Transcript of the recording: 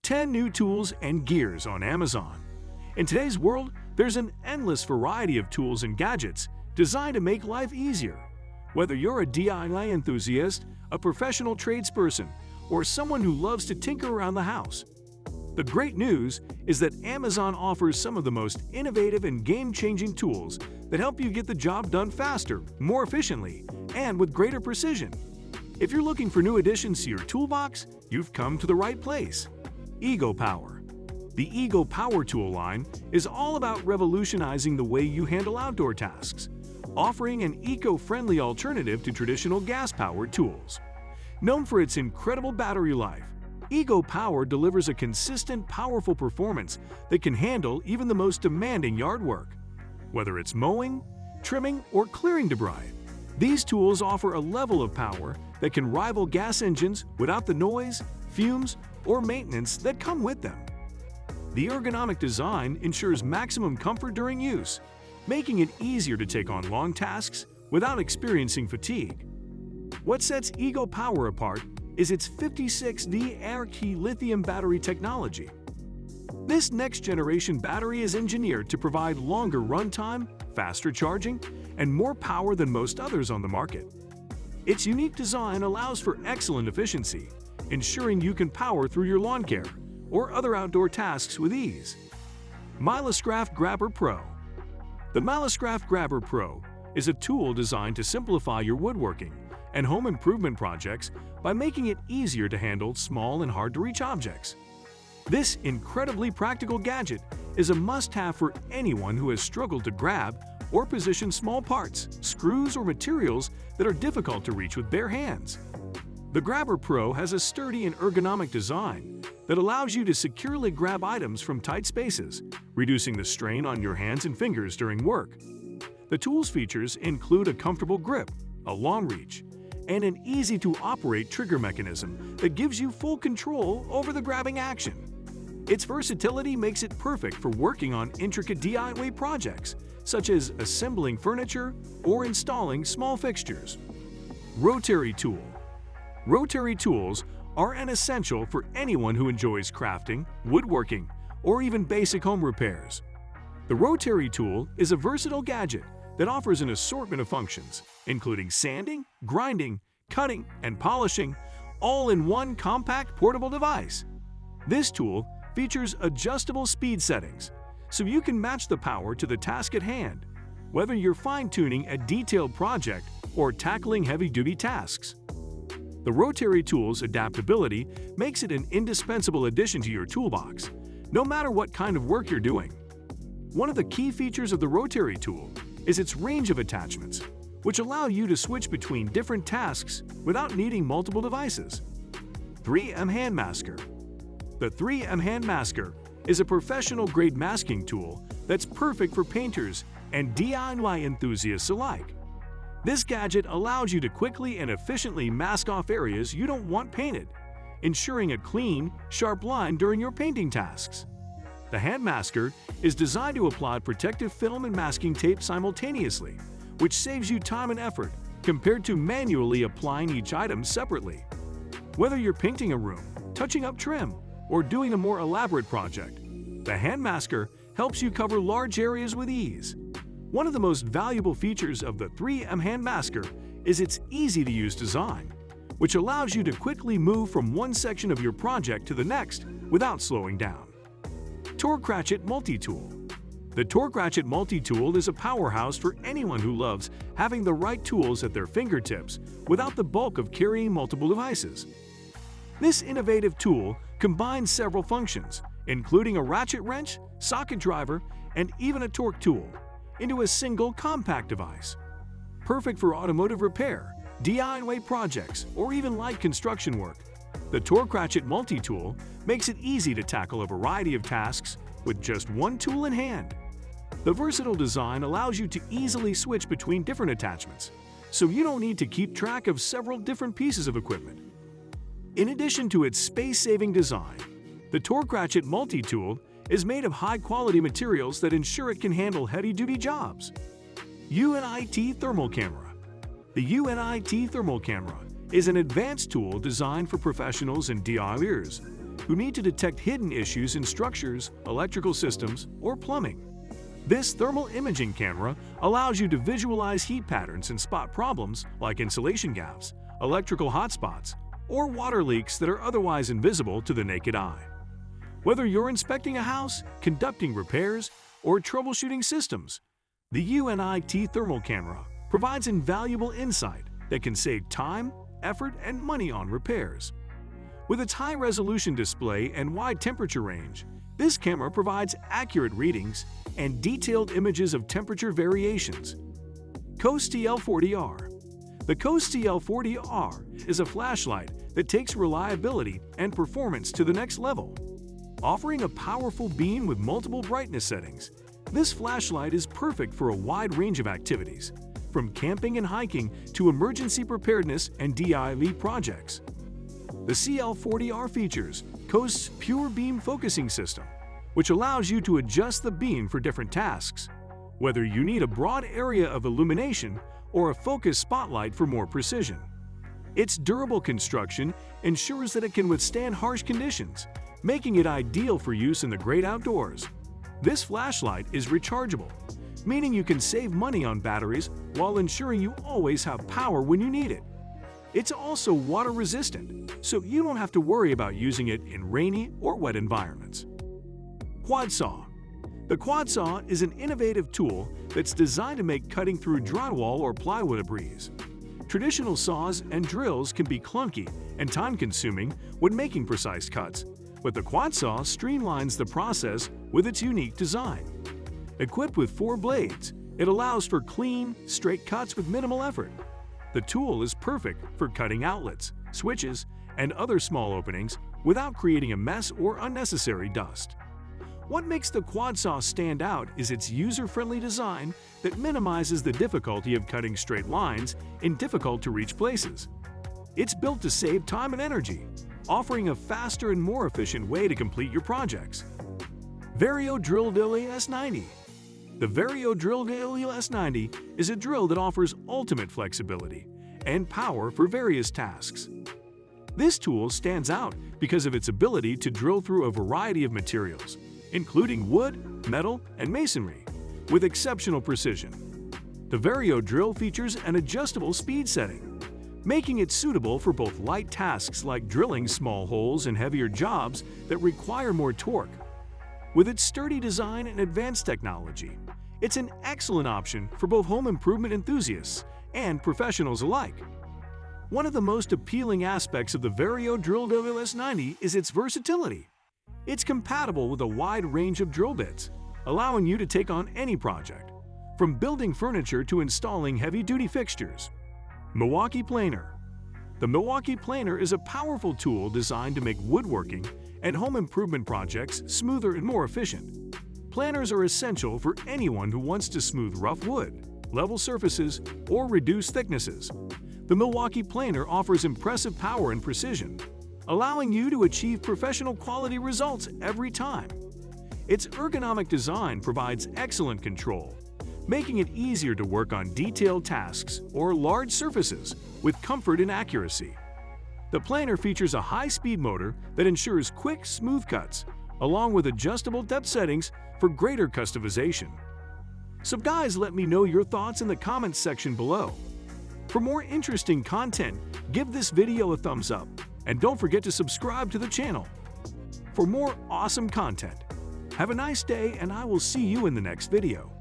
10 new tools and gears on Amazon. In today's world, there's an endless variety of tools and gadgets designed to make life easier. Whether you're a DIY enthusiast, a professional tradesperson, or someone who loves to tinker around the house, the great news is that Amazon offers some of the most innovative and game-changing tools that help you get the job done faster, more efficiently, and with greater precision. If you're looking for new additions to your toolbox, you've come to the right place. EGO-Power. The EGO-Power tool line is all about revolutionizing the way you handle outdoor tasks, offering an eco-friendly alternative to traditional gas-powered tools. Known for its incredible battery life, EGO-Power delivers a consistent, powerful performance that can handle even the most demanding yard work. Whether it's mowing, trimming, or clearing debris, these tools offer a level of power that can rival gas engines without the noise, fumes, or maintenance that come with them. The ergonomic design ensures maximum comfort during use, making it easier to take on long tasks without experiencing fatigue. What sets EGO-Power apart is its 56D Air-Key lithium battery technology. This next-generation battery is engineered to provide longer runtime, faster charging, and more power than most others on the market. Its unique design allows for excellent efficiency, ensuring you can power through your lawn care or other outdoor tasks with ease. Milascraft Grabber Pro. The Milascraft Grabber Pro is a tool designed to simplify your woodworking and home improvement projects by making it easier to handle small and hard-to-reach objects. This incredibly practical gadget is a must-have for anyone who has struggled to grab or position small parts, screws, or materials that are difficult to reach with bare hands. The Grabber Pro has a sturdy and ergonomic design that allows you to securely grab items from tight spaces, reducing the strain on your hands and fingers during work. The tool's features include a comfortable grip, a long reach, and an easy-to-operate trigger mechanism that gives you full control over the grabbing action. Its versatility makes it perfect for working on intricate DIY projects, such as assembling furniture or installing small fixtures. Rotary Tool. Rotary tools are an essential for anyone who enjoys crafting, woodworking, or even basic home repairs. The rotary tool is a versatile gadget that offers an assortment of functions, including sanding, grinding, cutting, and polishing, all in one compact portable device. This tool features adjustable speed settings, so you can match the power to the task at hand, whether you're fine-tuning a detailed project or tackling heavy-duty tasks. The rotary tool's adaptability makes it an indispensable addition to your toolbox, no matter what kind of work you're doing. One of the key features of the rotary tool is its range of attachments, which allow you to switch between different tasks without needing multiple devices. 3M Hand Masker. The 3M Hand Masker is a professional-grade masking tool that's perfect for painters and DIY enthusiasts alike. This gadget allows you to quickly and efficiently mask off areas you don't want painted, ensuring a clean, sharp line during your painting tasks. The hand masker is designed to apply protective film and masking tape simultaneously, which saves you time and effort compared to manually applying each item separately. Whether you're painting a room, touching up trim, or doing a more elaborate project, the hand masker helps you cover large areas with ease. One of the most valuable features of the 3M Hand Masker is its easy-to-use design, which allows you to quickly move from one section of your project to the next without slowing down. Torque Ratchet Multi-Tool. The Torque Ratchet Multi-Tool is a powerhouse for anyone who loves having the right tools at their fingertips without the bulk of carrying multiple devices. This innovative tool combines several functions, including a ratchet wrench, socket driver, and even a torque tool, into a single compact device. Perfect for automotive repair, DIY projects, or even light construction work, the Torque Ratchet Multi-Tool makes it easy to tackle a variety of tasks with just one tool in hand. The versatile design allows you to easily switch between different attachments, so you don't need to keep track of several different pieces of equipment. In addition to its space-saving design, the Torque Ratchet Multi-Tool is made of high-quality materials that ensure it can handle heavy-duty jobs. UNIT Thermal Camera. The UNIT Thermal Camera is an advanced tool designed for professionals and DIYers who need to detect hidden issues in structures, electrical systems, or plumbing. This thermal imaging camera allows you to visualize heat patterns and spot problems like insulation gaps, electrical hotspots, or water leaks that are otherwise invisible to the naked eye. Whether you're inspecting a house, conducting repairs, or troubleshooting systems, the UNI-T thermal camera provides invaluable insight that can save time, effort, and money on repairs. With its high-resolution display and wide temperature range, this camera provides accurate readings and detailed images of temperature variations. COS TL40R. The COS TL40R is a flashlight that takes reliability and performance to the next level. Offering a powerful beam with multiple brightness settings, this flashlight is perfect for a wide range of activities, from camping and hiking to emergency preparedness and DIY projects. The CL40R features COS Pure Beam Focusing System, which allows you to adjust the beam for different tasks, whether you need a broad area of illumination or a focused spotlight for more precision. Its durable construction ensures that it can withstand harsh conditions, making it ideal for use in the great outdoors. This flashlight is rechargeable, meaning you can save money on batteries while ensuring you always have power when you need it. It's also water-resistant, so you don't have to worry about using it in rainy or wet environments. Quad Saw. The Quad Saw is an innovative tool that's designed to make cutting through drywall or plywood a breeze. Traditional saws and drills can be clunky and time-consuming when making precise cuts, but the Quad Saw streamlines the process with its unique design. Equipped with 4 blades, it allows for clean, straight cuts with minimal effort. The tool is perfect for cutting outlets, switches, and other small openings without creating a mess or unnecessary dust. What makes the Quad Saw stand out is its user-friendly design that minimizes the difficulty of cutting straight lines in difficult-to-reach places. It's built to save time and energy, offering a faster and more efficient way to complete your projects. Vario Drill Daily S90. The Vario Drill Daily S90 is a drill that offers ultimate flexibility and power for various tasks. This tool stands out because of its ability to drill through a variety of materials, including wood, metal, and masonry, with exceptional precision. The Vario drill features an adjustable speed setting, making it suitable for both light tasks like drilling small holes and heavier jobs that require more torque. With its sturdy design and advanced technology, it's an excellent option for both home improvement enthusiasts and professionals alike. One of the most appealing aspects of the Vario Drill S90 is its versatility. It's compatible with a wide range of drill bits, allowing you to take on any project, from building furniture to installing heavy-duty fixtures. Milwaukee Planer. The Milwaukee Planer is a powerful tool designed to make woodworking and home improvement projects smoother and more efficient. Planers are essential for anyone who wants to smooth rough wood, level surfaces, or reduce thicknesses. The Milwaukee Planer offers impressive power and precision, allowing you to achieve professional quality results every time. Its ergonomic design provides excellent control, making it easier to work on detailed tasks or large surfaces with comfort and accuracy. The planer features a high-speed motor that ensures quick, smooth cuts, along with adjustable depth settings for greater customization. So guys, let me know your thoughts in the comments section below. For more interesting content, give this video a thumbs up, and don't forget to subscribe to the channel for more awesome content. Have a nice day, and I will see you in the next video.